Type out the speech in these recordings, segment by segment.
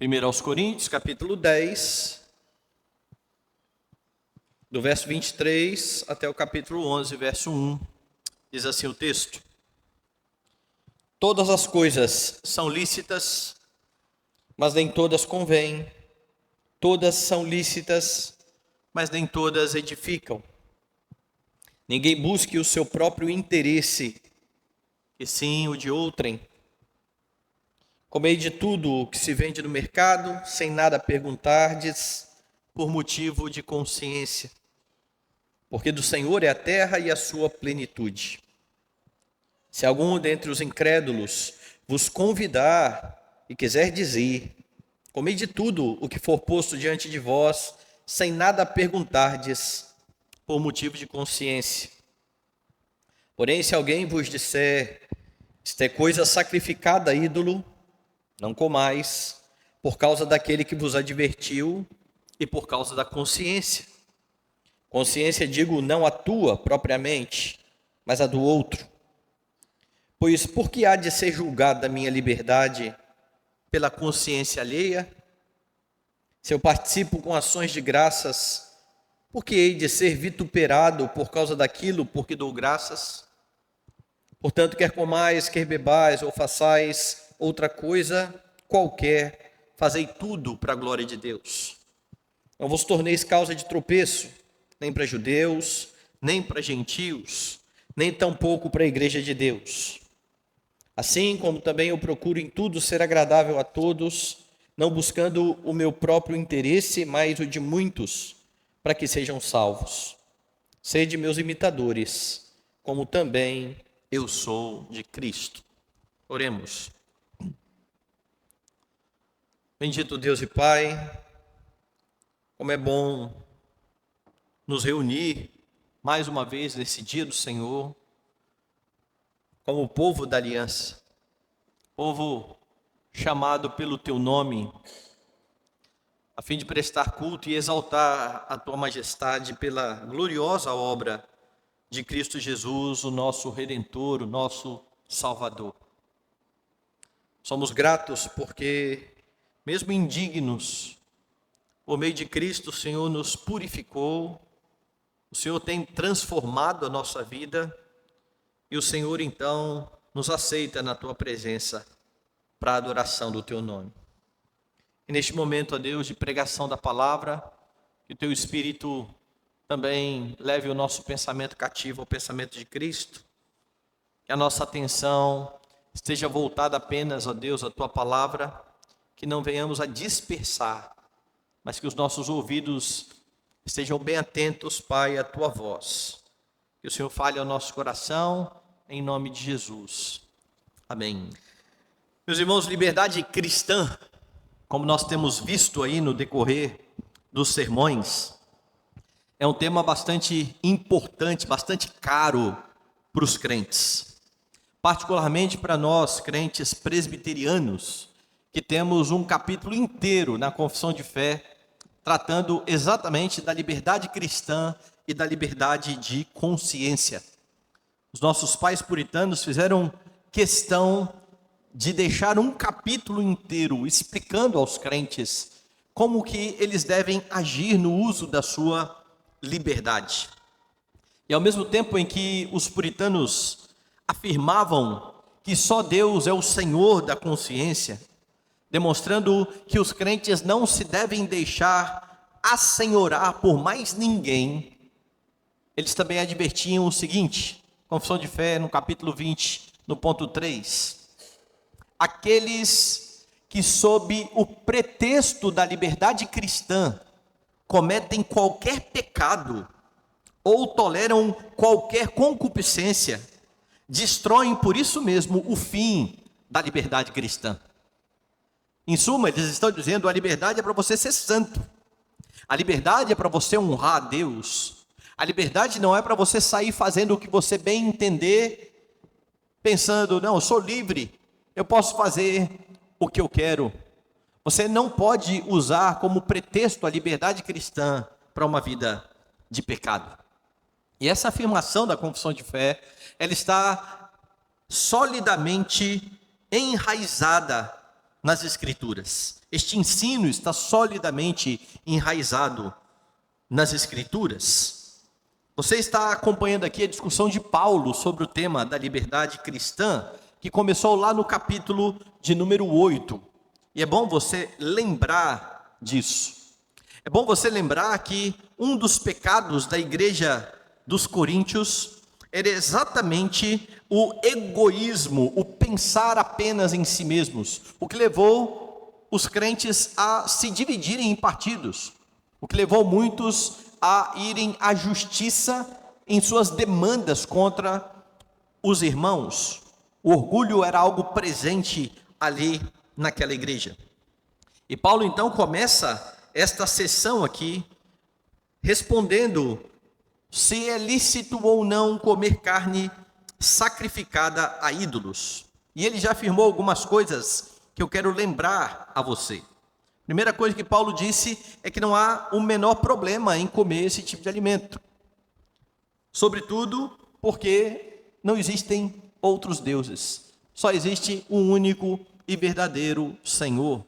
1 aos Coríntios, capítulo 10, do verso 23 até o capítulo 11, verso 1, diz assim o texto: Todas as coisas são lícitas, mas nem todas convêm. Todas são lícitas, mas nem todas edificam. Ninguém busque o seu próprio interesse, e sim o de outrem. Comei de tudo o que se vende no mercado, sem nada perguntardes, por motivo de consciência. Porque do Senhor é a terra e a sua plenitude. Se algum dentre os incrédulos vos convidar e quiser dizer: comei de tudo o que for posto diante de vós, sem nada perguntardes, por motivo de consciência. Porém, se alguém vos disser: isto é coisa sacrificada a ídolo, não comais, por causa daquele que vos advertiu e por causa da consciência. Consciência, digo, não a tua propriamente, mas a do outro. Pois por que há de ser julgada a minha liberdade pela consciência alheia? Se eu participo com ações de graças, por que hei de ser vituperado por causa daquilo por que dou graças? Portanto, quer comais, quer bebais ou façais outra coisa qualquer, fazei tudo para a glória de Deus. Não vos torneis causa de tropeço, nem para judeus, nem para gentios, nem tampouco para a igreja de Deus. Assim como também eu procuro em tudo ser agradável a todos, não buscando o meu próprio interesse, mas o de muitos, para que sejam salvos. Sede meus imitadores, como também eu sou de Cristo. Oremos. Bendito Deus e Pai, como é bom nos reunir mais uma vez nesse dia do Senhor, como o povo da aliança, povo chamado pelo Teu nome, a fim de prestar culto e exaltar a Tua majestade pela gloriosa obra de Cristo Jesus, o nosso Redentor, o nosso Salvador. Somos gratos porque, mesmo indignos, por meio de Cristo, o Senhor nos purificou, o Senhor tem transformado a nossa vida e o Senhor, então, nos aceita na Tua presença para a adoração do Teu nome. E neste momento, ó Deus, de pregação da palavra, que o Teu Espírito também leve o nosso pensamento cativo ao pensamento de Cristo, que a nossa atenção esteja voltada apenas, ó Deus, à Tua palavra, que não venhamos a dispersar, mas que os nossos ouvidos estejam bem atentos, Pai, à Tua voz. Que o Senhor fale ao nosso coração, em nome de Jesus. Amém. Meus irmãos, liberdade cristã, como nós temos visto aí no decorrer dos sermões, é um tema bastante importante, bastante caro para os crentes. Particularmente para nós, crentes presbiterianos, que temos um capítulo inteiro na Confissão de Fé, tratando exatamente da liberdade cristã e da liberdade de consciência. Os nossos pais puritanos fizeram questão de deixar um capítulo inteiro explicando aos crentes como que eles devem agir no uso da sua liberdade. E ao mesmo tempo em que os puritanos afirmavam que só Deus é o Senhor da consciência, demonstrando que os crentes não se devem deixar assenhorar por mais ninguém, eles também advertiam o seguinte, Confissão de Fé, no capítulo 20, no ponto 3, aqueles que sob o pretexto da liberdade cristã cometem qualquer pecado ou toleram qualquer concupiscência, destroem por isso mesmo o fim da liberdade cristã. Em suma, eles estão dizendo: a liberdade é para você ser santo, a liberdade é para você honrar a Deus, a liberdade não é para você sair fazendo o que você bem entender, pensando, não, eu sou livre, eu posso fazer o que eu quero. Você não pode usar como pretexto a liberdade cristã para uma vida de pecado. E essa afirmação da Confissão de Fé, ela está solidamente enraizada nas Escrituras. Este ensino está solidamente enraizado nas Escrituras. Você está acompanhando aqui a discussão de Paulo sobre o tema da liberdade cristã, que começou lá no capítulo de número 8. E é bom você lembrar disso. É bom você lembrar que um dos pecados da igreja dos Coríntios era exatamente o egoísmo, o pensar apenas em si mesmos, o que levou os crentes a se dividirem em partidos, o que levou muitos a irem à justiça em suas demandas contra os irmãos. O orgulho era algo presente ali naquela igreja. E Paulo então começa esta sessão aqui respondendo se é lícito ou não comer carne sacrificada a ídolos. E ele já afirmou algumas coisas que eu quero lembrar a você. Primeira coisa que Paulo disse é que não há o menor problema em comer esse tipo de alimento. Sobretudo porque não existem outros deuses. Só existe um único e verdadeiro Senhor.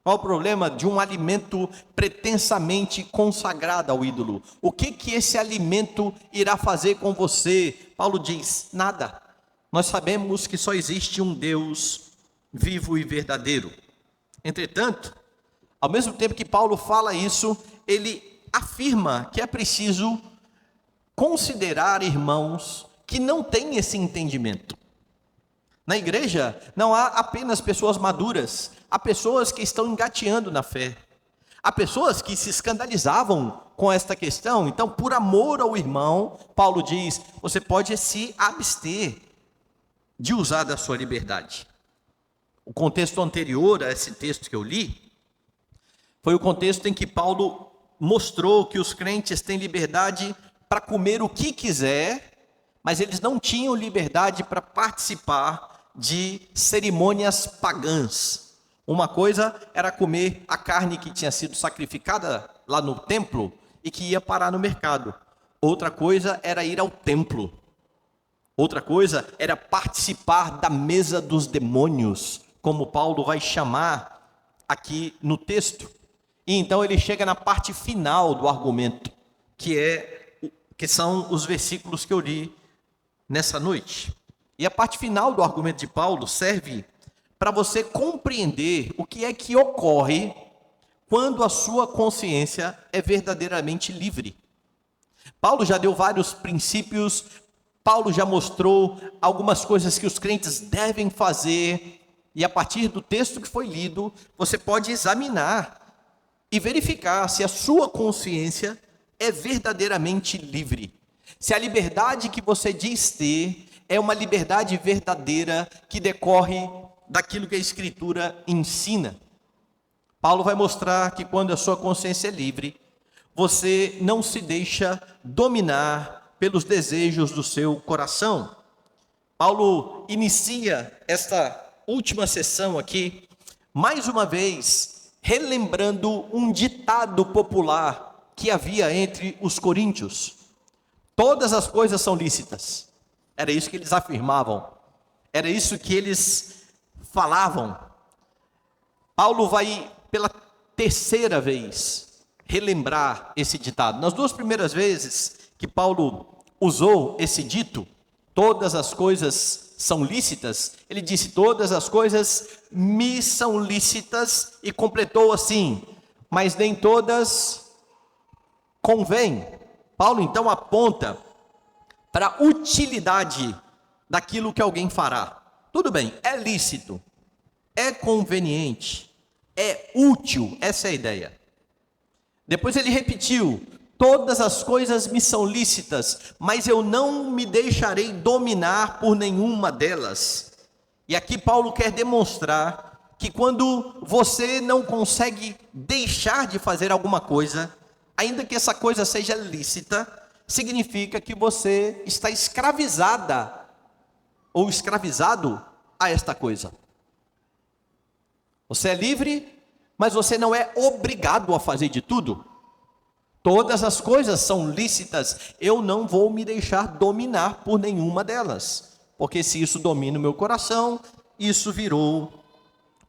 Qual o problema de um alimento pretensamente consagrado ao ídolo? O que esse alimento irá fazer com você? Paulo diz, nada. Nós sabemos que só existe um Deus vivo e verdadeiro. Entretanto, ao mesmo tempo que Paulo fala isso, ele afirma que é preciso considerar irmãos que não têm esse entendimento. Na igreja não há apenas pessoas maduras, há pessoas que estão engateando na fé. Há pessoas que se escandalizavam com esta questão. Então, por amor ao irmão, Paulo diz, você pode se abster de usar da sua liberdade. O contexto anterior a esse texto que eu li, foi o contexto em que Paulo mostrou que os crentes têm liberdade para comer o que quiser, mas eles não tinham liberdade para participar de cerimônias pagãs. Uma coisa era comer a carne que tinha sido sacrificada lá no templo e que ia parar no mercado. Outra coisa era ir ao templo. Outra coisa era participar da mesa dos demônios, como Paulo vai chamar aqui no texto. E então ele chega na parte final do argumento, que são os versículos que eu li nessa noite. E a parte final do argumento de Paulo serve para você compreender o que é que ocorre quando a sua consciência é verdadeiramente livre. Paulo já deu vários princípios, Paulo já mostrou algumas coisas que os crentes devem fazer, e a partir do texto que foi lido, você pode examinar e verificar se a sua consciência é verdadeiramente livre. Se a liberdade que você diz ter é uma liberdade verdadeira que decorre daquilo que a Escritura ensina. Paulo vai mostrar que quando a sua consciência é livre, você não se deixa dominar pelos desejos do seu coração. Paulo inicia esta última sessão aqui, mais uma vez, relembrando um ditado popular que havia entre os coríntios. Todas as coisas são lícitas. Era isso que eles afirmavam. Era isso que eles falavam. Paulo vai, pela terceira vez, relembrar esse ditado. Nas duas primeiras vezes que Paulo usou esse dito, todas as coisas são lícitas, ele disse, todas as coisas me são lícitas, e completou assim, mas nem todas convêm. Paulo então aponta para a utilidade daquilo que alguém fará. Tudo bem, é lícito, é conveniente, é útil, essa é a ideia. Depois ele repetiu, todas as coisas me são lícitas, mas eu não me deixarei dominar por nenhuma delas. E aqui Paulo quer demonstrar que quando você não consegue deixar de fazer alguma coisa, ainda que essa coisa seja lícita, significa que você está escravizada ou escravizado a esta coisa. Você é livre, mas você não é obrigado a fazer de tudo. Todas as coisas são lícitas, eu não vou me deixar dominar por nenhuma delas, porque se isso domina o meu coração, isso virou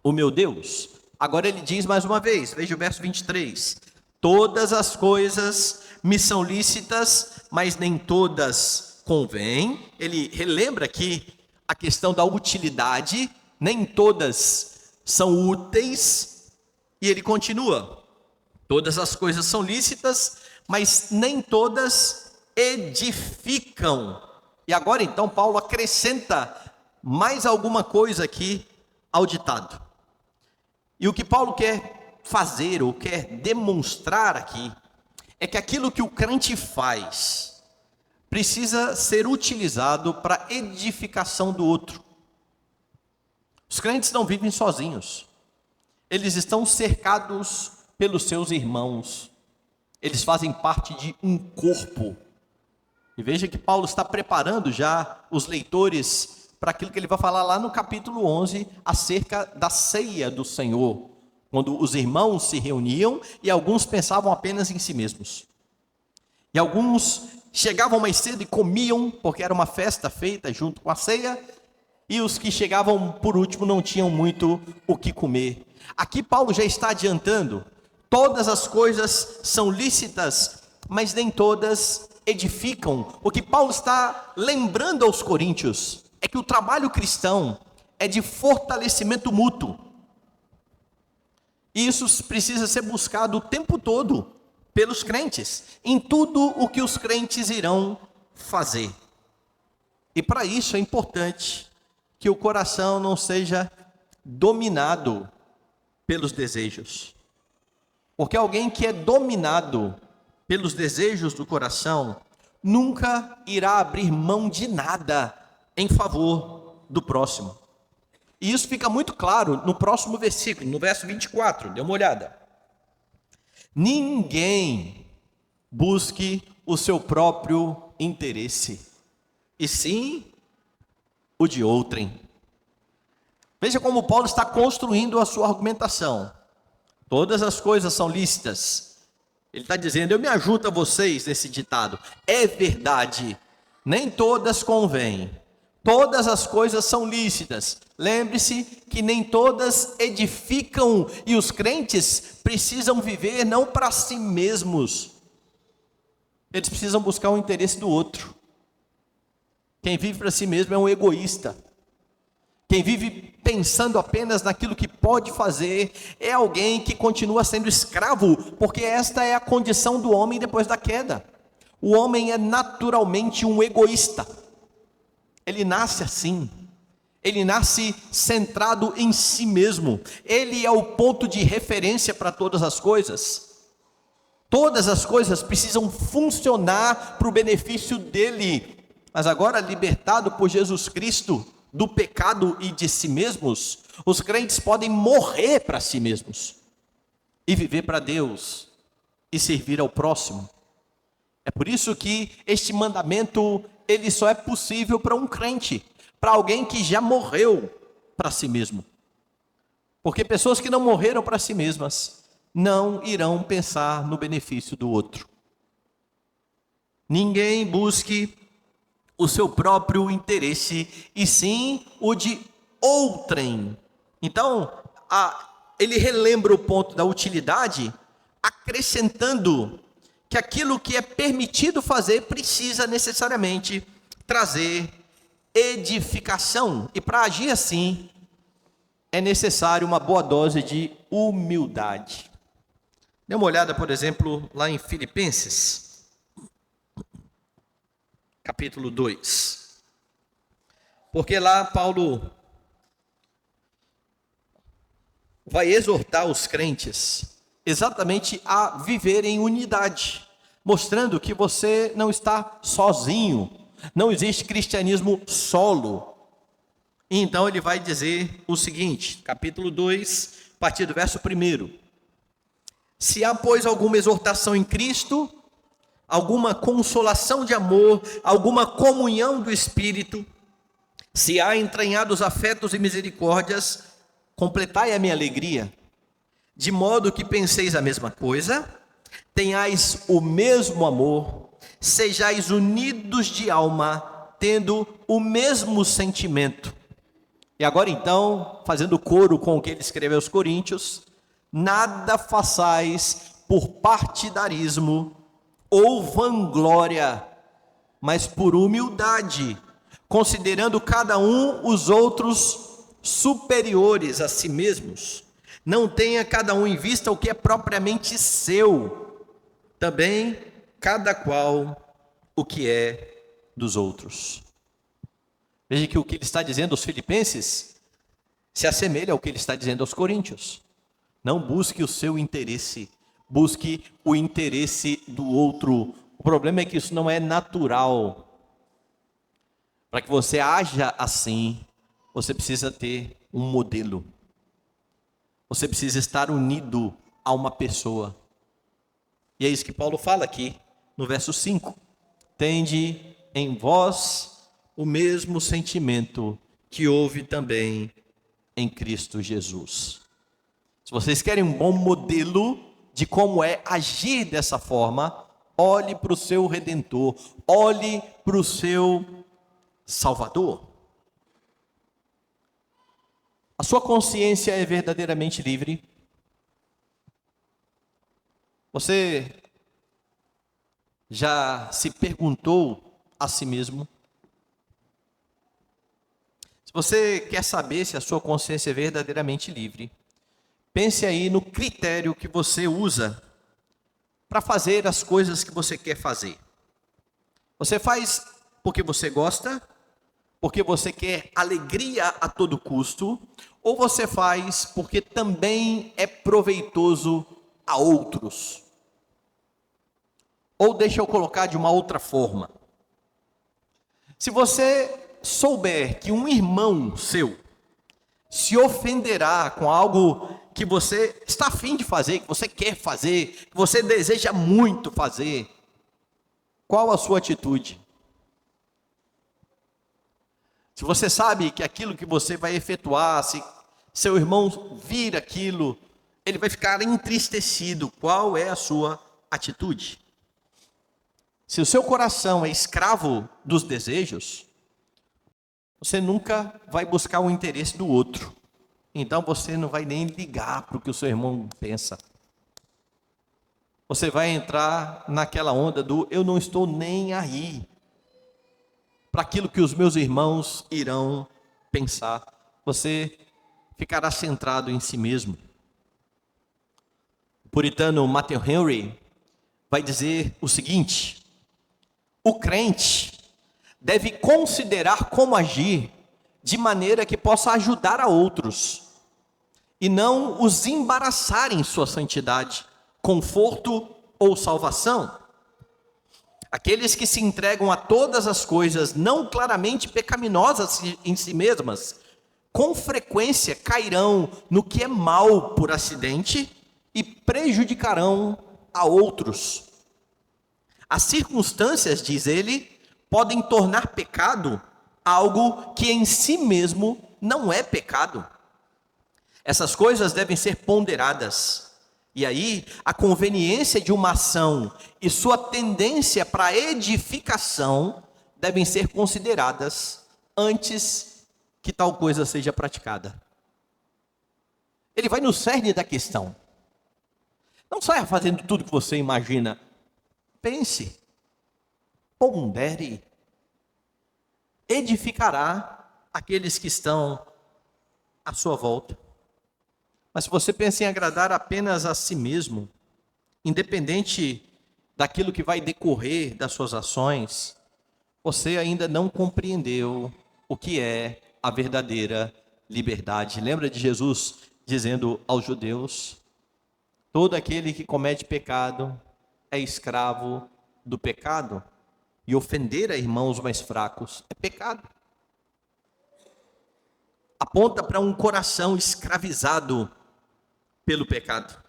o meu Deus. Agora ele diz mais uma vez, veja o verso 23. Todas as coisas me são lícitas, mas nem todas convêm. Ele relembra aqui a questão da utilidade, nem todas são úteis. E ele continua, todas as coisas são lícitas, mas nem todas edificam. E agora então Paulo acrescenta mais alguma coisa aqui ao ditado. E o que Paulo quer fazer, ou quer demonstrar aqui, é que aquilo que o crente faz precisa ser utilizado para edificação do outro. Os crentes não vivem sozinhos. Eles estão cercados pelos seus irmãos. Eles fazem parte de um corpo. E veja que Paulo está preparando já os leitores para aquilo que ele vai falar lá no capítulo 11, acerca da ceia do Senhor, quando os irmãos se reuniam e alguns pensavam apenas em si mesmos. E alguns chegavam mais cedo e comiam, porque era uma festa feita junto com a ceia, e os que chegavam por último não tinham muito o que comer. Aqui Paulo já está adiantando, todas as coisas são lícitas, mas nem todas edificam. O que Paulo está lembrando aos coríntios é que o trabalho cristão é de fortalecimento mútuo. E isso precisa ser buscado o tempo todo pelos crentes, em tudo o que os crentes irão fazer. E para isso é importante que o coração não seja dominado pelos desejos. Porque alguém que é dominado pelos desejos do coração nunca irá abrir mão de nada em favor do próximo. E isso fica muito claro no próximo versículo, no verso 24, dê uma olhada. Ninguém busque o seu próprio interesse, e sim o de outrem. Veja como Paulo está construindo a sua argumentação. Todas as coisas são lícitas. Ele está dizendo, eu me ajudo a vocês nesse ditado. É verdade, nem todas convêm. Todas as coisas são lícitas. Lembre-se que nem todas edificam, e os crentes precisam viver não para si mesmos. Eles precisam buscar o interesse do outro. Quem vive para si mesmo é um egoísta. Quem vive pensando apenas naquilo que pode fazer é alguém que continua sendo escravo, porque esta é a condição do homem depois da queda. O homem é naturalmente um egoísta. Ele nasce assim. Ele nasce centrado em si mesmo. Ele é o ponto de referência para todas as coisas. Todas as coisas precisam funcionar para o benefício dele. Mas agora, libertado por Jesus Cristo do pecado e de si mesmos, os crentes podem morrer para si mesmos e viver para Deus e servir ao próximo. É por isso que este mandamento, ele só é possível para um crente, para alguém que já morreu para si mesmo. Porque pessoas que não morreram para si mesmas não irão pensar no benefício do outro. Ninguém busque o seu próprio interesse, e sim o de outrem. Então, ele relembra o ponto da utilidade, acrescentando que aquilo que é permitido fazer precisa necessariamente trazer edificação. E para agir assim, é necessário uma boa dose de humildade. Dê uma olhada, por exemplo, lá em Filipenses, capítulo 2. Porque lá Paulo vai exortar os crentes exatamente a viver em unidade, mostrando que você não está sozinho, não existe cristianismo solo. E então ele vai dizer o seguinte, capítulo 2, a partir do verso 1. Se há, pois, alguma exortação em Cristo, alguma consolação de amor, alguma comunhão do Espírito, se há entranhados afetos e misericórdias, completai a minha alegria, de modo que penseis a mesma coisa, tenhais o mesmo amor, sejais unidos de alma, tendo o mesmo sentimento. E agora então, fazendo coro com o que ele escreveu aos Coríntios: nada façais por partidarismo ou vanglória, mas por humildade, considerando cada um os outros superiores a si mesmos. Não tenha cada um em vista o que é propriamente seu, também cada qual o que é dos outros. Veja que o que ele está dizendo aos filipenses se assemelha ao que ele está dizendo aos coríntios. Não busque o seu interesse, busque o interesse do outro. O problema é que isso não é natural. Para que você haja assim, você precisa ter um modelo. Você precisa estar unido a uma pessoa. E é isso que Paulo fala aqui no verso 5. Tende em vós o mesmo sentimento que houve também em Cristo Jesus. Se vocês querem um bom modelo de como é agir dessa forma, olhe para o seu Redentor, olhe para o seu Salvador. A sua consciência é verdadeiramente livre? Você já se perguntou a si mesmo? Se você quer saber se a sua consciência é verdadeiramente livre, pense aí no critério que você usa para fazer as coisas que você quer fazer. Você faz porque você gosta, porque você quer alegria a todo custo, ou você faz porque também é proveitoso a outros? Ou deixa eu colocar de uma outra forma. Se você souber que um irmão seu se ofenderá com algo que você está a fim de fazer, que você quer fazer, que você deseja muito fazer, qual a sua atitude? Se você sabe que aquilo que você vai efetuar, se seu irmão vir aquilo, ele vai ficar entristecido, qual é a sua atitude? Se o seu coração é escravo dos desejos, você nunca vai buscar o interesse do outro. Então você não vai nem ligar para o que o seu irmão pensa. Você vai entrar naquela onda do eu não estou nem aí para aquilo que os meus irmãos irão pensar. Você ficará centrado em si mesmo. O puritano Matthew Henry vai dizer o seguinte: o crente deve considerar como agir de maneira que possa ajudar a outros e não os embaraçar em sua santidade, conforto ou salvação. Aqueles que se entregam a todas as coisas não claramente pecaminosas em si mesmas, com frequência cairão no que é mal por acidente e prejudicarão a outros. As circunstâncias, diz ele, podem tornar pecado algo que em si mesmo não é pecado. Essas coisas devem ser ponderadas. E aí, a conveniência de uma ação e sua tendência para a edificação devem ser consideradas antes que tal coisa seja praticada. Ele vai no cerne da questão. Não saia fazendo tudo que você imagina. Pense, pondere, edificará aqueles que estão à sua volta. Mas se você pensa em agradar apenas a si mesmo, independente daquilo que vai decorrer das suas ações, você ainda não compreendeu o que é a verdadeira liberdade. Lembra de Jesus dizendo aos judeus: todo aquele que comete pecado é escravo do pecado, e ofender a irmãos mais fracos é pecado. Aponta para um coração escravizado pelo pecado.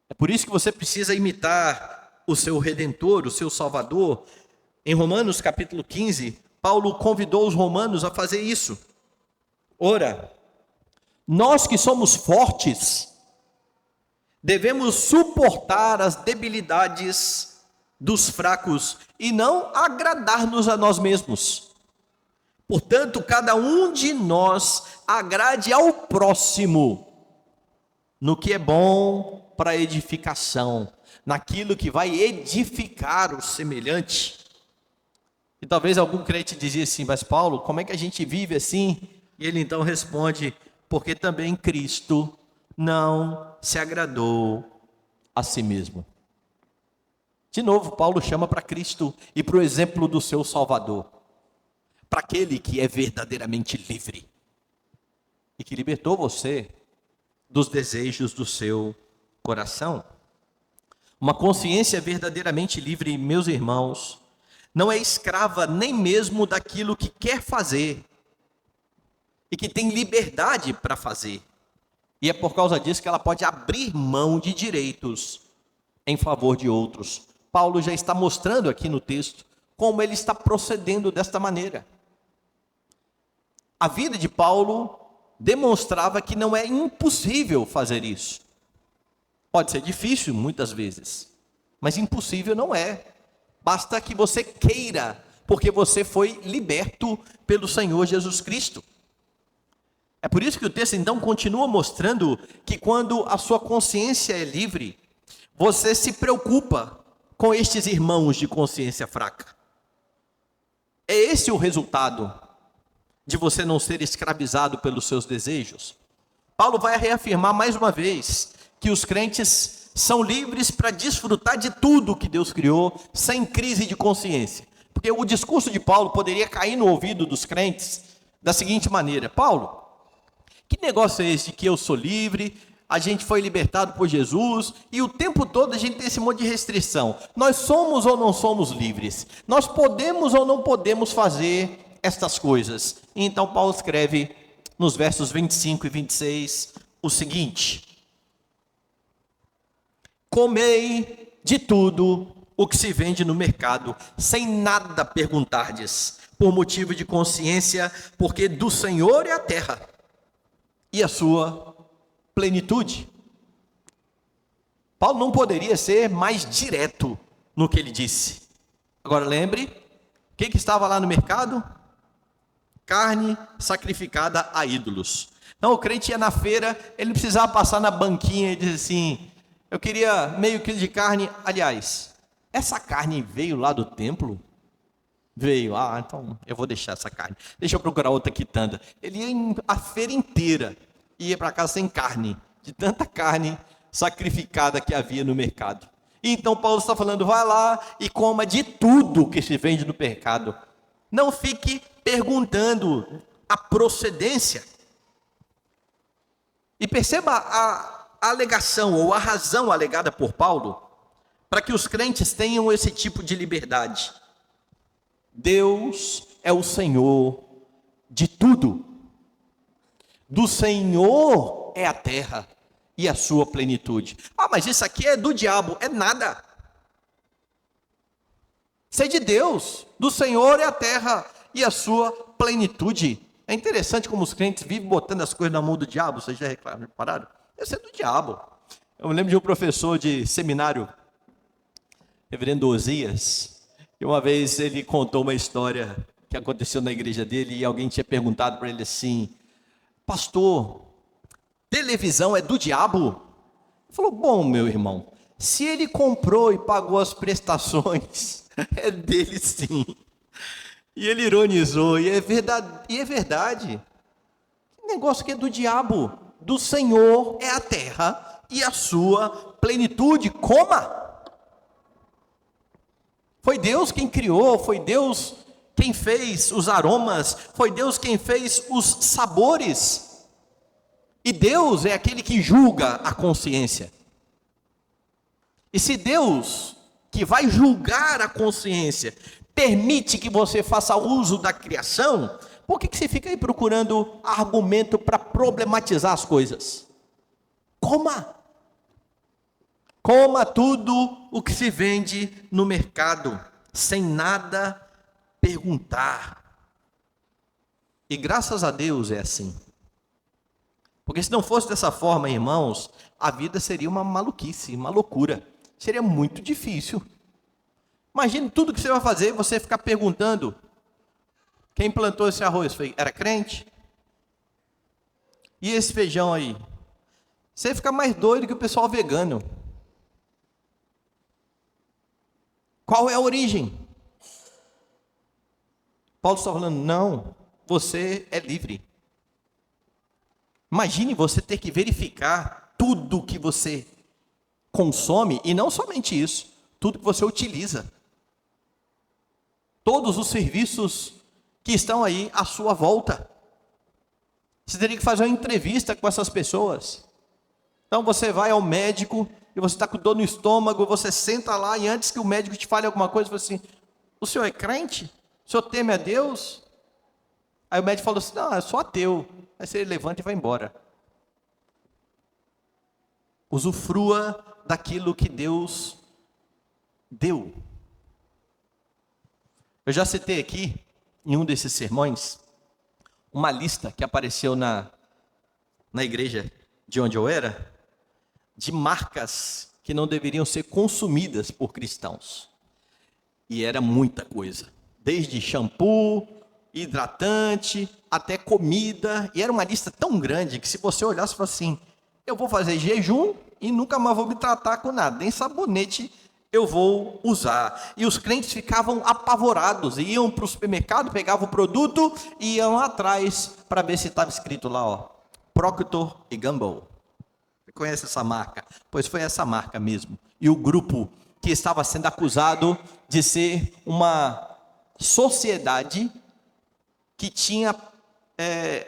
É por isso que você precisa imitar o seu Redentor, o seu Salvador. Em Romanos capítulo 15, Paulo convidou os romanos a fazer isso. Ora, nós que somos fortes, devemos suportar as debilidades dos fracos e não agradar-nos a nós mesmos. Portanto, cada um de nós agrade ao próximo no que é bom para edificação, naquilo que vai edificar o semelhante. E talvez algum crente dizia assim: mas Paulo, como é que a gente vive assim? E ele então responde: porque também Cristo não se agradou a si mesmo. De novo, Paulo chama para Cristo e para o exemplo do seu Salvador, para aquele que é verdadeiramente livre e que libertou você dos desejos do seu coração. Uma consciência verdadeiramente livre, meus irmãos, não é escrava nem mesmo daquilo que quer fazer e que tem liberdade para fazer. E é por causa disso que ela pode abrir mão de direitos em favor de outros. Paulo já está mostrando aqui no texto como ele está procedendo desta maneira. A vida de Paulo demonstrava que não é impossível fazer isso. Pode ser difícil muitas vezes, mas impossível não é. Basta que você queira, porque você foi liberto pelo Senhor Jesus Cristo. É por isso que o texto então continua mostrando que quando a sua consciência é livre, você se preocupa com estes irmãos de consciência fraca. É esse o resultado de você não ser escravizado pelos seus desejos. Paulo vai reafirmar mais uma vez que os crentes são livres para desfrutar de tudo que Deus criou, sem crise de consciência. Porque o discurso de Paulo poderia cair no ouvido dos crentes da seguinte maneira: Paulo, que negócio é esse de que eu sou livre, a gente foi libertado por Jesus, e o tempo todo a gente tem esse monte de restrição. Nós somos ou não somos livres? Nós podemos ou não podemos fazer estas coisas? E então Paulo escreve nos versos 25 e 26 o seguinte: comei de tudo o que se vende no mercado, sem nada perguntardes, por motivo de consciência, porque do Senhor é a terra e a sua plenitude. Paulo não poderia ser mais direto no que ele disse. Agora lembre, o que estava lá no mercado? Carne sacrificada a ídolos. Então o crente ia na feira, ele não precisava passar na banquinha e dizer assim: eu queria meio quilo de carne. Aliás, essa carne veio lá do templo? Veio. Ah, então eu vou deixar essa carne. Deixa eu procurar outra quitanda. Ele ia a feira inteira e ia para casa sem carne, de tanta carne sacrificada que havia no mercado. E então Paulo está falando: vai lá e coma de tudo que se vende no mercado. Não fique perguntando a procedência. E perceba a alegação ou a razão alegada por Paulo para que os crentes tenham esse tipo de liberdade. Deus é o Senhor de tudo. Do Senhor é a terra e a sua plenitude. Ah, mas isso aqui é do diabo. É nada. Isso é de Deus. Do Senhor é a terra e a sua plenitude. É interessante como os crentes vivem botando as coisas na mão do diabo. Vocês já repararam? Isso é do diabo. Eu me lembro de um professor de seminário, reverendo Osias, e uma vez ele contou uma história que aconteceu na igreja dele, e alguém tinha perguntado para ele assim: pastor, televisão é do diabo? Ele falou: bom, meu irmão, se ele comprou e pagou as prestações, é dele sim. E ele ironizou: e é verdade. Que negócio que é do diabo? Do Senhor é a terra e a sua plenitude. Coma! Foi Deus quem criou, foi Deus quem fez os aromas, foi Deus quem fez os sabores. E Deus é aquele que julga a consciência. E se Deus, que vai julgar a consciência, permite que você faça uso da criação, por que você fica aí procurando argumento para problematizar as coisas? Coma! Coma tudo o que se vende no mercado, sem nada perguntar. E graças a Deus é assim. Porque se não fosse dessa forma, irmãos, a vida seria uma maluquice, uma loucura. Seria muito difícil. Imagine tudo que você vai fazer e você ficar perguntando: Quem plantou esse arroz era crente? E esse feijão aí? Você fica mais doido que o pessoal vegano. Qual é a origem? Paulo está falando, não, você é livre. Imagine você ter que verificar tudo que você consome, e não somente isso, tudo que você utiliza. Todos os serviços que estão aí à sua volta. Você teria que fazer uma entrevista com essas pessoas. Então você vai ao médico, e você está com dor no estômago, você senta lá, e antes que o médico te fale alguma coisa, você fala assim, o senhor é crente? O senhor teme a Deus? Aí o médico falou assim, não, eu sou ateu. Aí você levanta e vai embora. Usufrua daquilo que Deus deu. Eu já citei aqui, em um desses sermões, uma lista que apareceu na igreja de onde eu era, de marcas que não deveriam ser consumidas por cristãos. E era muita coisa. Desde shampoo, hidratante, até comida. E era uma lista tão grande que se você olhasse e falasse assim, eu vou fazer jejum e nunca mais vou me tratar com nada, nem sabonete eu vou usar. E os crentes ficavam apavorados, iam para o supermercado, pegavam o produto e iam atrás para ver se estava escrito lá, ó, Procter & Gamble. Você conhece essa marca? Pois foi essa marca mesmo. E o grupo que estava sendo acusado de ser uma sociedade que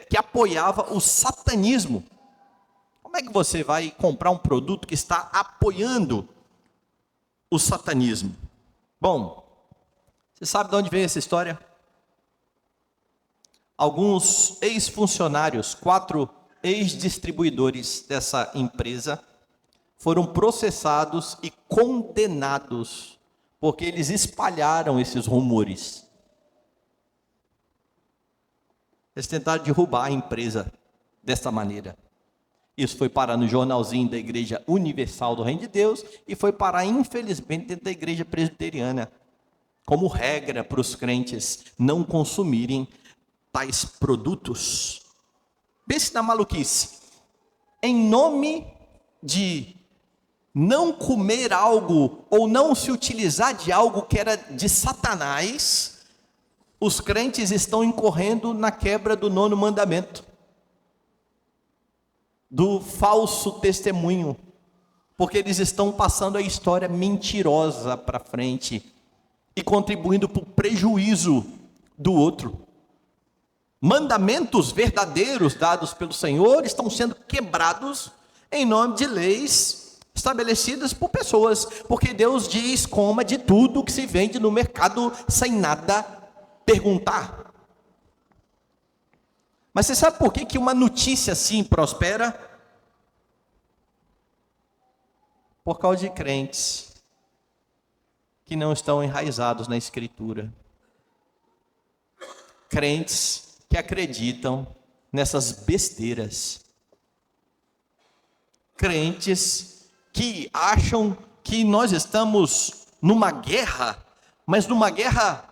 que apoiava o satanismo. Como é que você vai comprar um produto que está apoiando o satanismo? Bom, você sabe de onde veio essa história? Alguns ex-funcionários, 4 ex-distribuidores dessa empresa, foram processados e condenados, porque eles espalharam esses rumores. Eles tentaram derrubar a empresa desta maneira. Isso foi parar no jornalzinho da Igreja Universal do Reino de Deus e foi parar, infelizmente, dentro da Igreja Presbiteriana, como regra para os crentes não consumirem tais produtos. Pense na maluquice. Em nome de não comer algo ou não se utilizar de algo que era de Satanás, os crentes estão incorrendo na quebra do 9º mandamento, do falso testemunho, porque eles estão passando a história mentirosa para frente e contribuindo para o prejuízo do outro. Mandamentos verdadeiros dados pelo Senhor estão sendo quebrados em nome de leis estabelecidas por pessoas, porque Deus diz, coma de tudo que se vende no mercado sem nada perguntar. Mas você sabe por que uma notícia assim prospera? Por causa de crentes que não estão enraizados na Escritura. Crentes que acreditam nessas besteiras. Crentes que acham que nós estamos numa guerra, mas numa guerra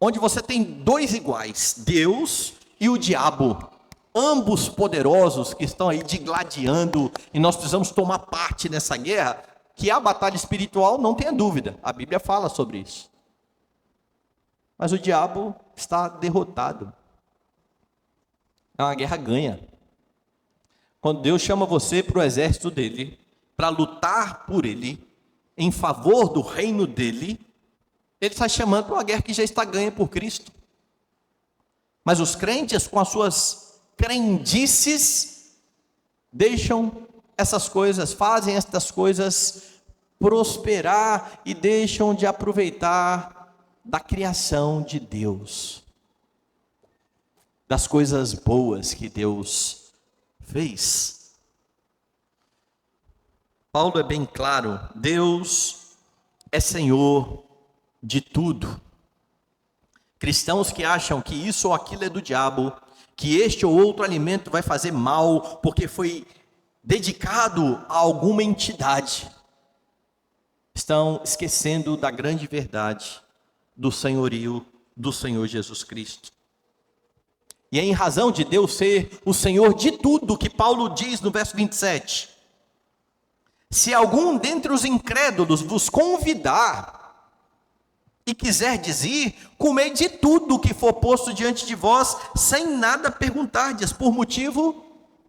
onde você tem 2 iguais, Deus e o diabo, ambos poderosos que estão aí digladiando, e nós precisamos tomar parte nessa guerra, que a batalha espiritual, não tenha dúvida, a Bíblia fala sobre isso. Mas o diabo está derrotado. É uma guerra ganha. Quando Deus chama você para o exército dele, para lutar por ele, em favor do reino dele, ele está chamando para uma guerra que já está ganha por Cristo. Mas os crentes, com as suas crendices, deixam essas coisas, fazem estas coisas prosperar e deixam de aproveitar da criação de Deus, das coisas boas que Deus fez. Paulo é bem claro, Deus é Senhor de tudo. Cristãos que acham que isso ou aquilo é do diabo, que este ou outro alimento vai fazer mal, porque foi dedicado a alguma entidade, estão esquecendo da grande verdade do senhorio do Senhor Jesus Cristo. E é em razão de Deus ser o Senhor de tudo que Paulo diz no verso 27. Se algum dentre os incrédulos vos convidar e quiser dizer, comei de tudo que for posto diante de vós, sem nada perguntardes, por motivo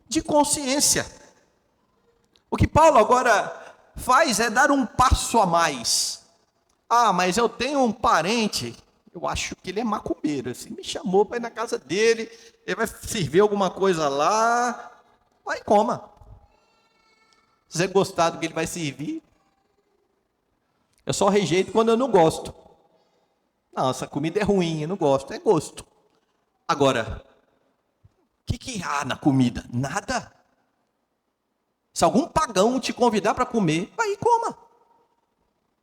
de consciência. O que Paulo agora faz é dar um passo a mais. Ah, mas eu tenho um parente, eu acho que ele é macumbeiro, assim, me chamou para ir na casa dele, ele vai servir alguma coisa lá, vai e coma. Se você gostar do que ele vai servir, eu só rejeito quando eu não gosto. Não, essa comida é ruim, eu não gosto, é gosto. Agora, o que há na comida? Nada. Se algum pagão te convidar para comer, vai e coma.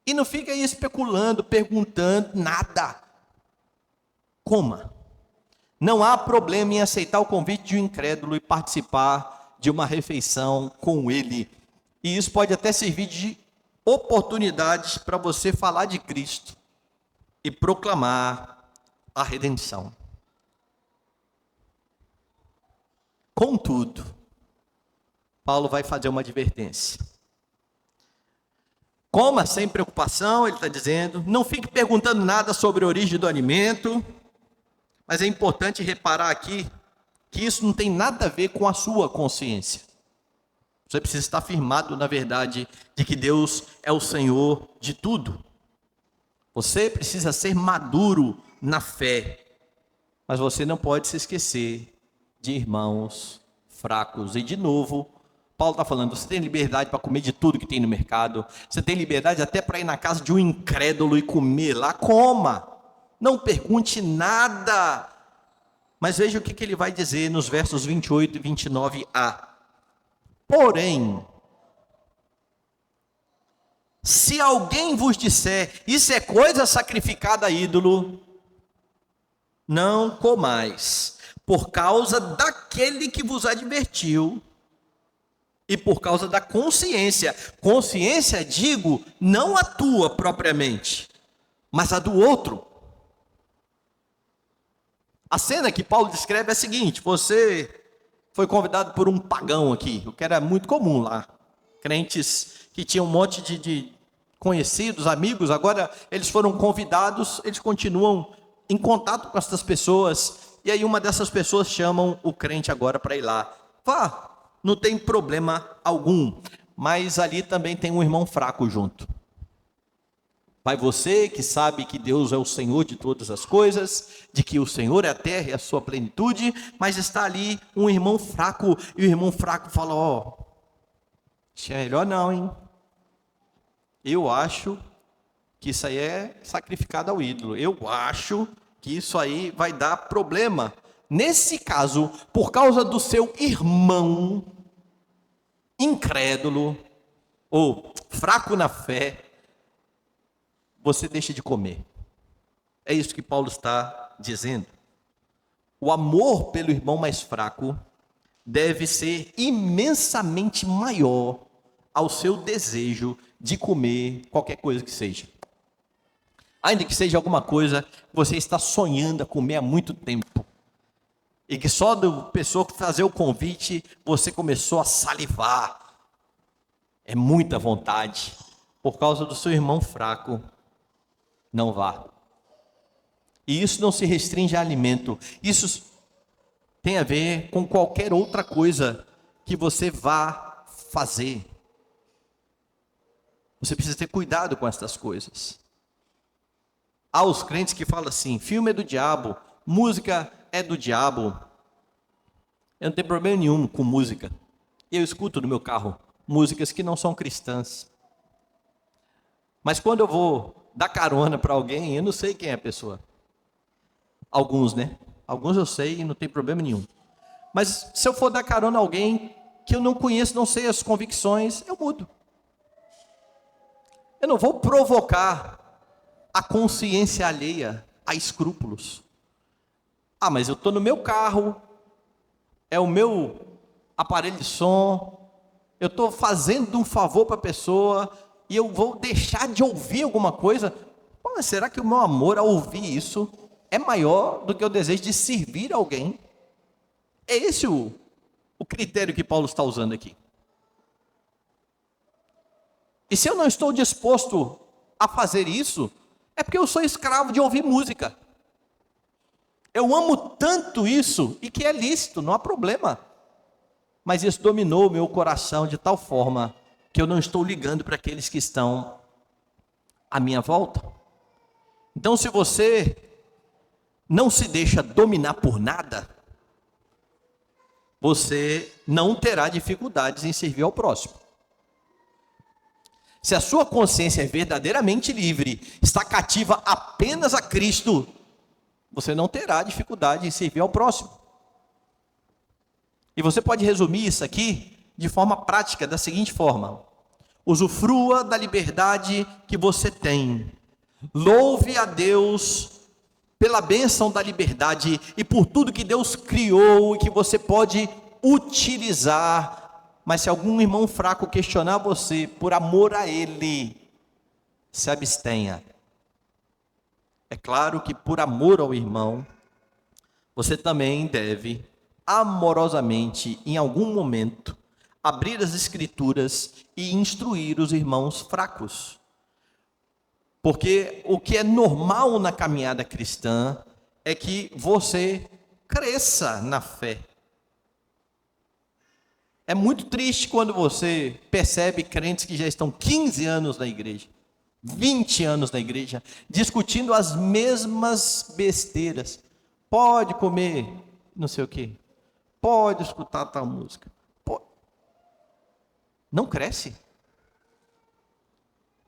E não fica aí especulando, perguntando, nada. Coma. Não há problema em aceitar o convite de um incrédulo e participar de uma refeição com ele. E isso pode até servir de oportunidade para você falar de Cristo e proclamar a redenção. Contudo, Paulo vai fazer uma advertência. Coma sem preocupação, ele está dizendo, não fique perguntando nada sobre a origem do alimento, mas é importante reparar aqui que isso não tem nada a ver com a sua consciência. Você precisa estar firmado na verdade de que Deus é o Senhor de tudo. Você precisa ser maduro na fé, mas você não pode se esquecer de irmãos fracos. E de novo, Paulo está falando, você tem liberdade para comer de tudo que tem no mercado, você tem liberdade até para ir na casa de um incrédulo e comer lá, coma, não pergunte nada. Mas veja o que ele vai dizer nos versos 28 e 29a. Porém, se alguém vos disser, isso é coisa sacrificada a ídolo, não comais, por causa daquele que vos advertiu, e por causa da consciência. Consciência, digo, não a tua propriamente, mas a do outro. A cena que Paulo descreve é a seguinte: você foi convidado por um pagão aqui, o que era muito comum lá. Crentes que tinham um monte de conhecidos, amigos, agora eles foram convidados, eles continuam em contato com essas pessoas, e aí uma dessas pessoas chamam o crente agora para ir lá. Vá, não tem problema algum, mas ali também tem um irmão fraco junto. Vai você que sabe que Deus é o Senhor de todas as coisas, de que o Senhor é a terra e a sua plenitude, mas está ali um irmão fraco, e o irmão fraco fala, isso é melhor não, hein? Eu acho que isso aí é sacrificado ao ídolo, eu acho que isso aí vai dar problema. Nesse caso, por causa do seu irmão incrédulo, ou fraco na fé, você deixa de comer. É isso que Paulo está dizendo. O amor pelo irmão mais fraco deve ser imensamente maior ao seu desejo de comer qualquer coisa que seja. Ainda que seja alguma coisa que você está sonhando a comer há muito tempo, e que só da pessoa fazer o convite, você começou a salivar. É muita vontade. Por causa do seu irmão fraco, não vá. E isso não se restringe a alimento. Isso tem a ver com qualquer outra coisa que você vá fazer. Você precisa ter cuidado com essas coisas. Há os crentes que falam assim, filme é do diabo, música é do diabo. Eu não tenho problema nenhum com música. Eu escuto no meu carro músicas que não são cristãs. Mas quando eu vou dar carona para alguém, eu não sei quem é a pessoa. Alguns, né? Alguns eu sei e não tem problema nenhum. Mas se eu for dar carona a alguém que eu não conheço, não sei as convicções, eu mudo. Eu não vou provocar a consciência alheia a escrúpulos. Ah, mas eu estou no meu carro, é o meu aparelho de som, eu estou fazendo um favor para a pessoa e eu vou deixar de ouvir alguma coisa? Pô, mas será que o meu amor ao ouvir isso é maior do que o desejo de servir alguém. É esse o critério que Paulo está usando aqui. E se eu não estou disposto a fazer isso, é porque eu sou escravo de ouvir música. Eu amo tanto isso, e que é lícito, não há problema. Mas isso dominou o meu coração de tal forma que eu não estou ligando para aqueles que estão à minha volta. Então, se você não se deixa dominar por nada, você não terá dificuldades em servir ao próximo. Se a sua consciência é verdadeiramente livre, está cativa apenas a Cristo, você não terá dificuldade em servir ao próximo. E você pode resumir isso aqui de forma prática, da seguinte forma: usufrua da liberdade que você tem. Louve a Deus pela bênção da liberdade e por tudo que Deus criou e que você pode utilizar. Mas se algum irmão fraco questionar você, por amor a ele, se abstenha. É claro que por amor ao irmão, você também deve, amorosamente, em algum momento, abrir as Escrituras e instruir os irmãos fracos. Porque o que é normal na caminhada cristã é que você cresça na fé. É muito triste quando você percebe crentes que já estão 15 anos na igreja, 20 anos na igreja, discutindo as mesmas besteiras. Pode comer não sei o quê, pode escutar tal música. Pode. Não cresce.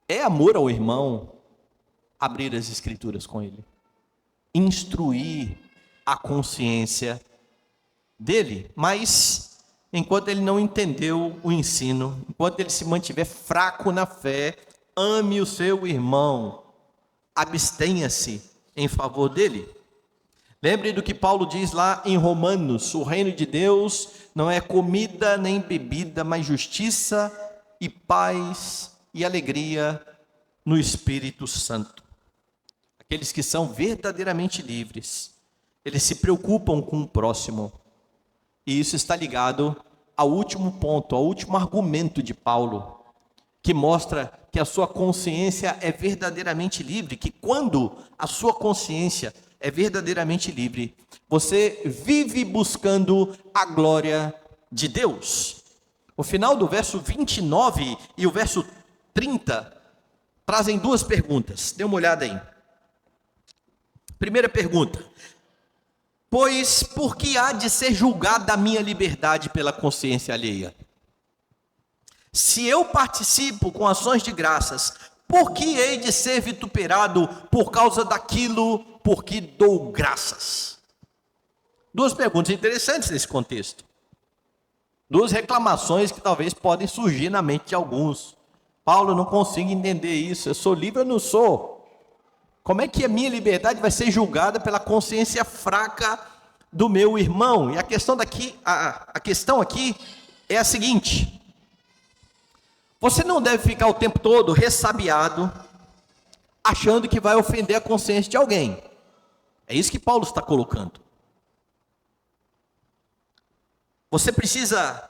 É amor ao irmão abrir as Escrituras com ele, instruir a consciência dele, mas enquanto ele não entendeu o ensino, enquanto ele se mantiver fraco na fé, ame o seu irmão, abstenha-se em favor dele. Lembre do que Paulo diz lá em Romanos: o reino de Deus não é comida nem bebida, mas justiça e paz e alegria no Espírito Santo. Aqueles que são verdadeiramente livres, eles se preocupam com o próximo. E isso está ligado ao último ponto, ao último argumento de Paulo, que mostra que a sua consciência é verdadeiramente livre, que quando a sua consciência é verdadeiramente livre, você vive buscando a glória de Deus. O final do verso 29 e o verso 30 trazem duas perguntas, dê uma olhada aí. Primeira pergunta: pois por que há de ser julgada a minha liberdade pela consciência alheia? Se eu participo com ações de graças, por que hei de ser vituperado por causa daquilo por que dou graças? Duas perguntas interessantes nesse contexto. Duas reclamações que talvez podem surgir na mente de alguns. Paulo, não consigo entender isso, eu sou livre ou não sou? Como é que a minha liberdade vai ser julgada pela consciência fraca do meu irmão? E a questão aqui é a seguinte: você não deve ficar o tempo todo ressabiado, achando que vai ofender a consciência de alguém. É isso que Paulo está colocando. Você precisa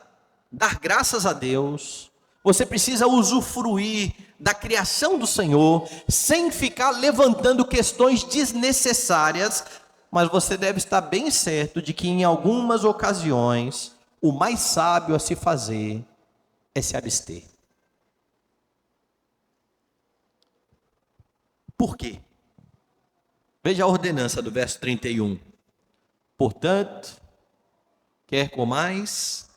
dar graças a Deus, você precisa usufruir da criação do Senhor, sem ficar levantando questões desnecessárias, mas você deve estar bem certo de que em algumas ocasiões, o mais sábio a se fazer é se abster. Por quê? Veja a ordenança do verso 31. Portanto, quer comais,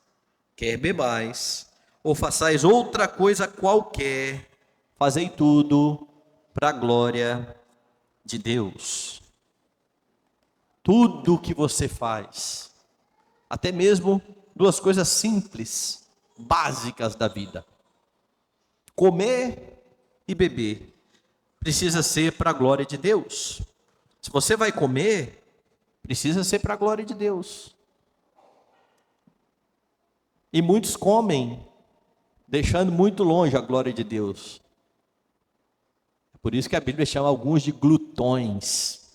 quer bebais, ou façais outra coisa qualquer, fazei tudo para a glória de Deus. Tudo que você faz, até mesmo duas coisas simples, básicas da vida: comer e beber, precisa ser para a glória de Deus. Se você vai comer, precisa ser para a glória de Deus. E muitos comem, deixando muito longe a glória de Deus. É por isso que a Bíblia chama alguns de glutões.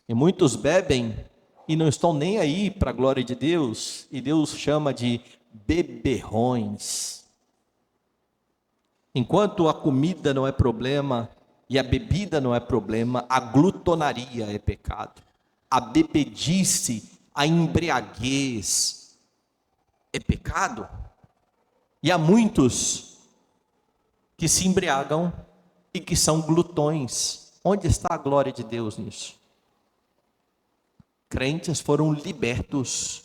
E muitos bebem e não estão nem aí para a glória de Deus, e Deus chama de beberrões. Enquanto a comida não é problema e a bebida não é problema, a glutonaria é pecado. A bebedice, a embriaguez é pecado. E há muitos que se embriagam e que são glutões. Onde está a glória de Deus nisso? Crentes foram libertos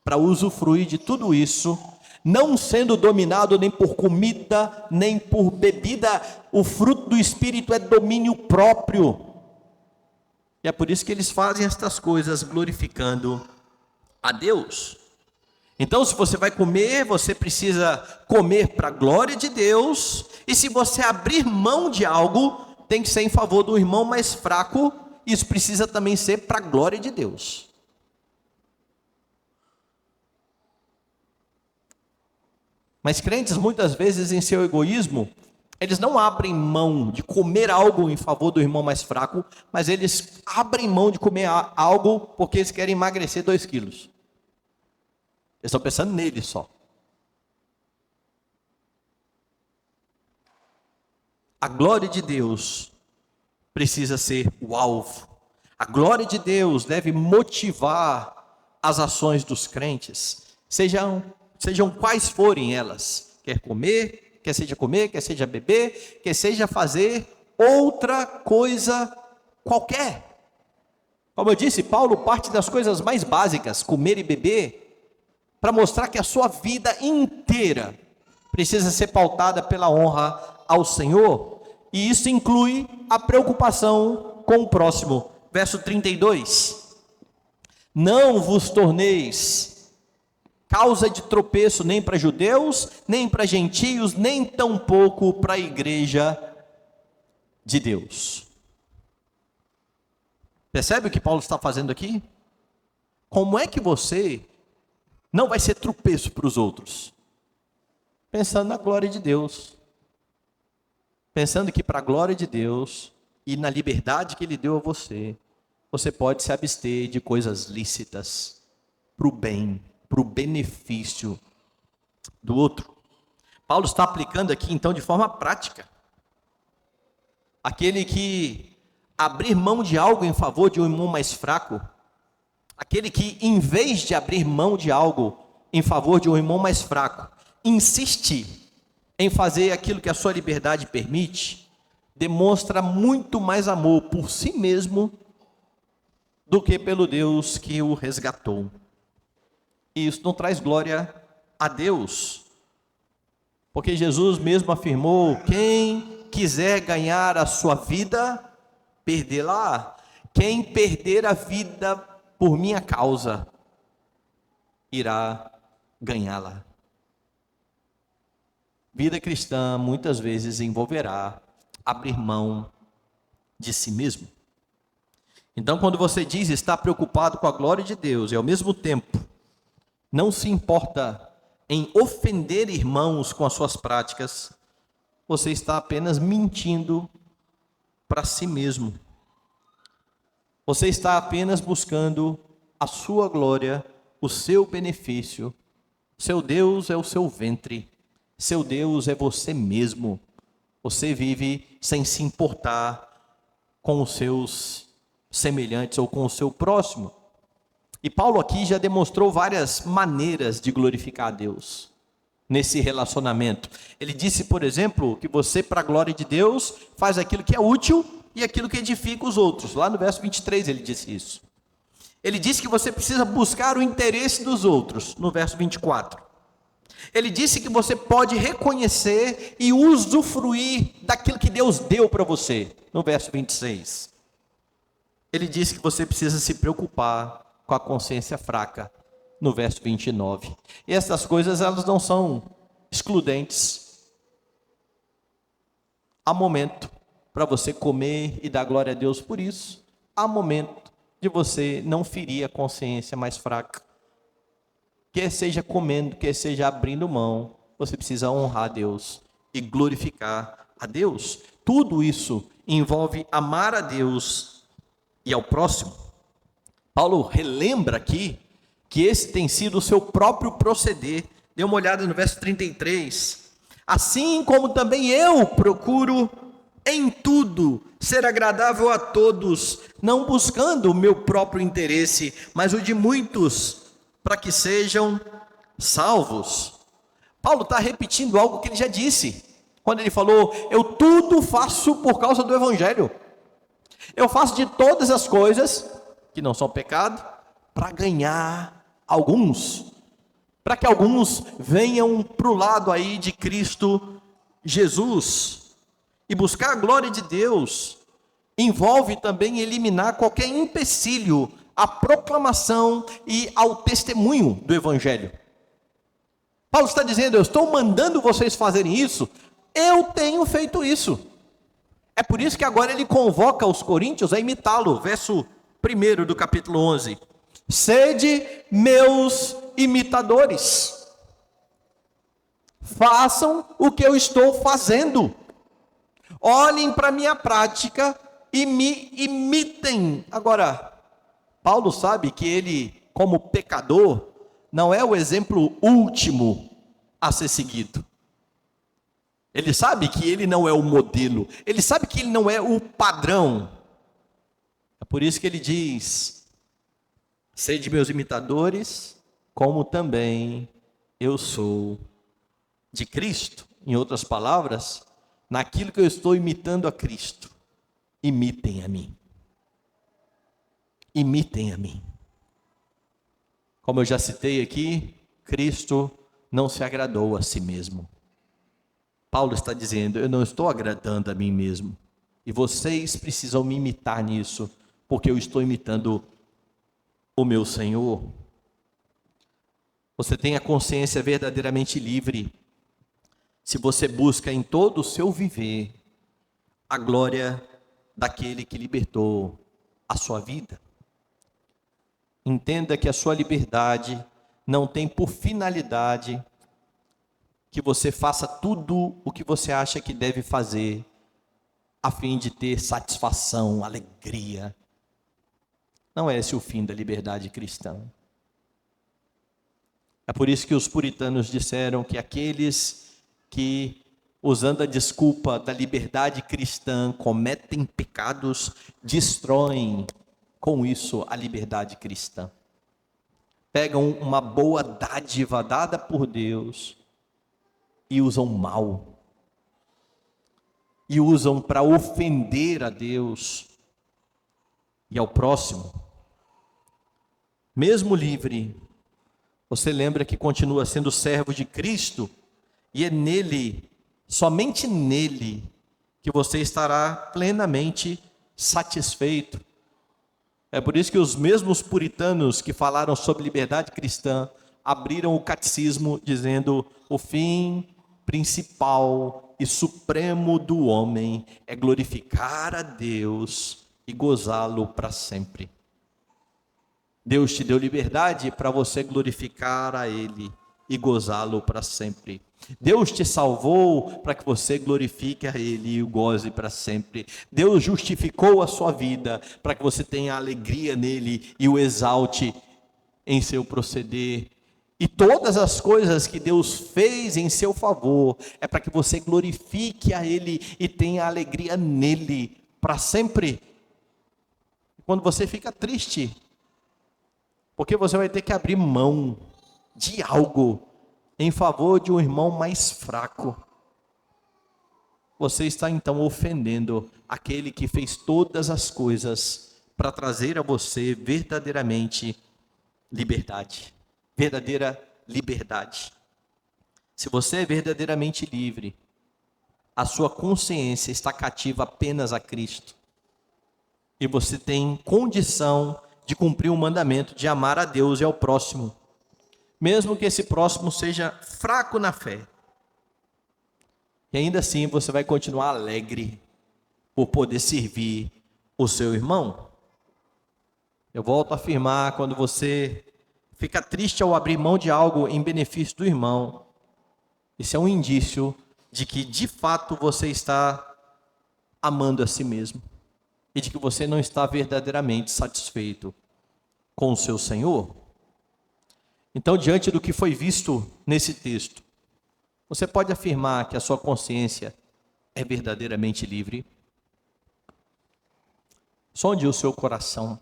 para usufruir de tudo isso, não sendo dominado nem por comida, nem por bebida. O fruto do Espírito é domínio próprio. E é por isso que eles fazem estas coisas glorificando a Deus. Então, se você vai comer, você precisa comer para a glória de Deus. E se você abrir mão de algo, tem que ser em favor do irmão mais fraco. Isso precisa também ser para a glória de Deus. Mas crentes, muitas vezes, em seu egoísmo, eles não abrem mão de comer algo em favor do irmão mais fraco, mas eles abrem mão de comer algo porque eles querem emagrecer 2 quilos. Eles estão pensando nele só. A glória de Deus precisa ser o alvo. A glória de Deus deve motivar as ações dos crentes, sejam quais forem elas. Quer seja beber, quer seja fazer outra coisa qualquer. Como eu disse, Paulo parte das coisas mais básicas, comer e beber, para mostrar que a sua vida inteira precisa ser pautada pela honra ao Senhor. E isso inclui a preocupação com o próximo. Verso 32. Não vos torneis causa de tropeço nem para judeus, nem para gentios, nem tampouco para a igreja de Deus. Percebe o que Paulo está fazendo aqui? Como é que você não vai ser tropeço para os outros? Pensando na glória de Deus. Pensando que para a glória de Deus e na liberdade que Ele deu a você, você pode se abster de coisas lícitas para o bem, para o benefício do outro. Paulo está aplicando aqui então de forma prática. Aquele que abrir mão de algo em favor de um irmão mais fraco, aquele que em vez de abrir mão de algo em favor de um irmão mais fraco, insiste em fazer aquilo que a sua liberdade permite, demonstra muito mais amor por si mesmo do que pelo Deus que o resgatou. E isso não traz glória a Deus, porque Jesus mesmo afirmou: quem quiser ganhar a sua vida, perdê-la. Quem perder a vida por minha causa, irá ganhá-la. Vida cristã muitas vezes envolverá abrir mão de si mesmo. Então, quando você diz estar preocupado com a glória de Deus e ao mesmo tempo não se importa em ofender irmãos com as suas práticas, você está apenas mentindo para si mesmo. Você está apenas buscando a sua glória, o seu benefício. Seu Deus é o seu ventre. Seu Deus é você mesmo. Você vive sem se importar com os seus semelhantes ou com o seu próximo. E Paulo aqui já demonstrou várias maneiras de glorificar a Deus nesse relacionamento. Ele disse, por exemplo, que você, para a glória de Deus, faz aquilo que é útil e aquilo que edifica os outros. Lá no verso 23 ele disse isso. Ele disse que você precisa buscar o interesse dos outros, no verso 24. Ele disse que você pode reconhecer e usufruir daquilo que Deus deu para você, no verso 26. Ele disse que você precisa se preocupar com a consciência fraca, no verso 29. E essas coisas, elas não são excludentes. Há momento para você comer e dar glória a Deus por isso. Há momento de você não ferir a consciência mais fraca. Quer seja comendo, quer seja abrindo mão, você precisa honrar a Deus e glorificar a Deus. Tudo isso envolve amar a Deus e ao próximo. Paulo relembra aqui que esse tem sido o seu próprio proceder. Dê uma olhada no verso 33. Assim como também eu procuro em tudo ser agradável a todos, não buscando o meu próprio interesse, mas o de muitos, para que sejam salvos. Paulo está repetindo algo que ele já disse, quando ele falou: eu tudo faço por causa do Evangelho. Eu faço de todas as coisas, que não são pecado, para ganhar alguns, para que alguns venham para o lado aí de Cristo Jesus. E buscar a glória de Deus envolve também eliminar qualquer empecilho à proclamação e ao testemunho do Evangelho. Paulo está dizendo: eu estou mandando vocês fazerem isso, eu tenho feito isso. É por isso que agora ele convoca os coríntios a imitá-lo. Verso 1 do capítulo 11. Sede meus imitadores. Façam o que eu estou fazendo. Olhem para a minha prática e me imitem. Agora, Paulo sabe que ele, como pecador, não é o exemplo último a ser seguido. Ele sabe que ele não é o modelo. Ele sabe que ele não é o padrão. É por isso que ele diz: sede meus imitadores, como também eu sou de Cristo. Em outras palavras, naquilo que eu estou imitando a Cristo, imitem a mim. Imitem a mim. Como eu já citei aqui, Cristo não se agradou a si mesmo. Paulo está dizendo: eu não estou agradando a mim mesmo, e vocês precisam me imitar nisso, porque eu estou imitando o meu Senhor. Você tem a consciência verdadeiramente livre se você busca em todo o seu viver a glória daquele que libertou a sua vida. Entenda que a sua liberdade não tem por finalidade que você faça tudo o que você acha que deve fazer a fim de ter satisfação, alegria. Não é esse o fim da liberdade cristã. É por isso que os puritanos disseram que aqueles que, usando a desculpa da liberdade cristã, cometem pecados, destroem com isso a liberdade cristã. Pegam uma boa dádiva dada por Deus e usam mal. E usam para ofender a Deus e ao próximo. Mesmo livre, você lembra que continua sendo servo de Cristo, e é nele, somente nele, que você estará plenamente satisfeito. É por isso que os mesmos puritanos que falaram sobre liberdade cristã abriram o catecismo dizendo: o fim principal e supremo do homem é glorificar a Deus e gozá-lo para sempre. Deus te deu liberdade para você glorificar a Ele e gozá-lo para sempre. Deus te salvou para que você glorifique a Ele e o goze para sempre. Deus justificou a sua vida para que você tenha alegria nele e o exalte em seu proceder. E todas as coisas que Deus fez em seu favor é para que você glorifique a Ele e tenha alegria nele para sempre. Quando você fica triste, porque você vai ter que abrir mão de algo em favor de um irmão mais fraco, você está então ofendendo aquele que fez todas as coisas para trazer a você verdadeiramente liberdade. Verdadeira liberdade. Se você é verdadeiramente livre, a sua consciência está cativa apenas a Cristo. E você tem condição de cumprir o mandamento de amar a Deus e ao próximo, mesmo que esse próximo seja fraco na fé. E ainda assim você vai continuar alegre por poder servir o seu irmão. Eu volto a afirmar, quando você fica triste ao abrir mão de algo em benefício do irmão, isso é um indício de que de fato você está amando a si mesmo e de que você não está verdadeiramente satisfeito com o seu Senhor? Então, diante do que foi visto nesse texto, você pode afirmar que a sua consciência é verdadeiramente livre? Sonde o seu coração,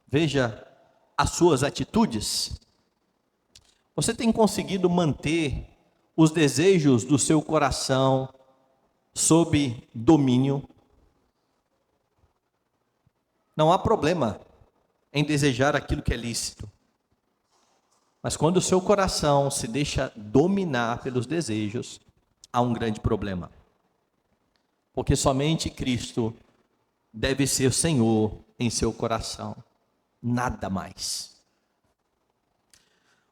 veja as suas atitudes. Você tem conseguido manter os desejos do seu coração sob domínio? Não há problema em desejar aquilo que é lícito. Mas quando o seu coração se deixa dominar pelos desejos, há um grande problema. Porque somente Cristo deve ser Senhor em seu coração, nada mais.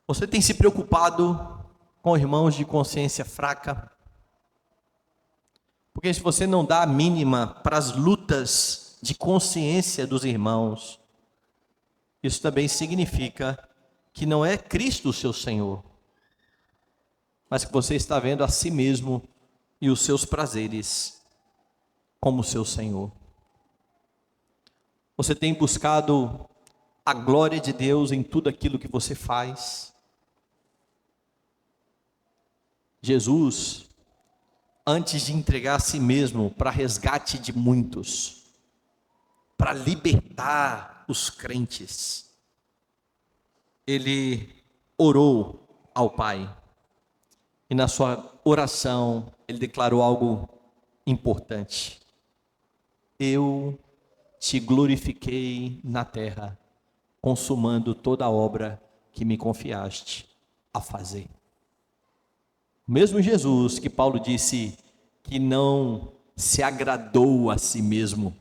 Você tem se preocupado com irmãos de consciência fraca? Porque se você não dá a mínima para as lutas de consciência dos irmãos, isso também significa que não é Cristo o seu Senhor, mas que você está vendo a si mesmo e os seus prazeres como seu Senhor. Você tem buscado a glória de Deus em tudo aquilo que você faz? Jesus, antes de entregar a si mesmo para resgate de muitos, para libertar os crentes, ele orou ao Pai. E na sua oração, ele declarou algo importante. Eu te glorifiquei na terra, consumando toda a obra que me confiaste a fazer. O mesmo Jesus que Paulo disse que não se agradou a si mesmo,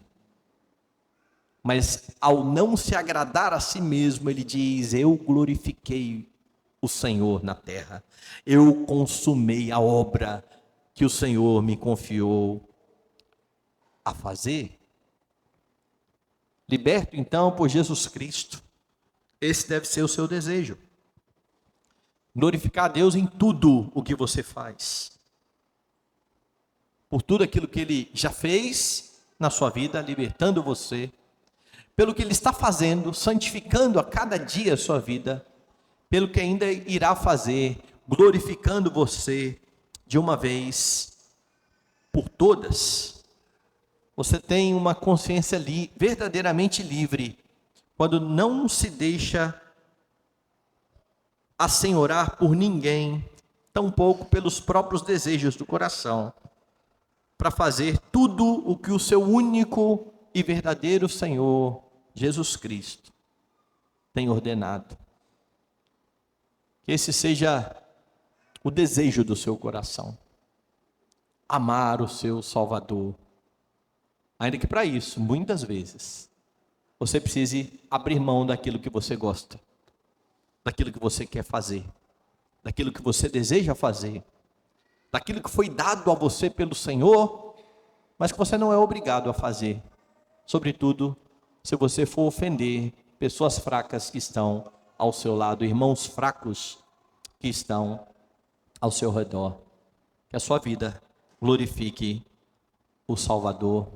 mas ao não se agradar a si mesmo, ele diz: eu glorifiquei o Senhor na terra, eu consumei a obra que o Senhor me confiou a fazer. Liberto então por Jesus Cristo, esse deve ser o seu desejo. Glorificar a Deus em tudo o que você faz, por tudo aquilo que Ele já fez na sua vida, libertando você, pelo que Ele está fazendo, santificando a cada dia a sua vida, pelo que ainda irá fazer, glorificando você de uma vez por todas. Você tem uma consciência verdadeiramente livre, quando não se deixa assenhorar por ninguém, tampouco pelos próprios desejos do coração, para fazer tudo o que o seu único e verdadeiro Senhor, Jesus Cristo, tem ordenado. Que esse seja o desejo do seu coração, amar o seu Salvador, ainda que para isso, muitas vezes, você precise abrir mão daquilo que você gosta, daquilo que você quer fazer, daquilo que você deseja fazer, daquilo que foi dado a você pelo Senhor, mas que você não é obrigado a fazer, sobretudo se você for ofender pessoas fracas que estão ao seu lado, irmãos fracos que estão ao seu redor. Que a sua vida glorifique o Salvador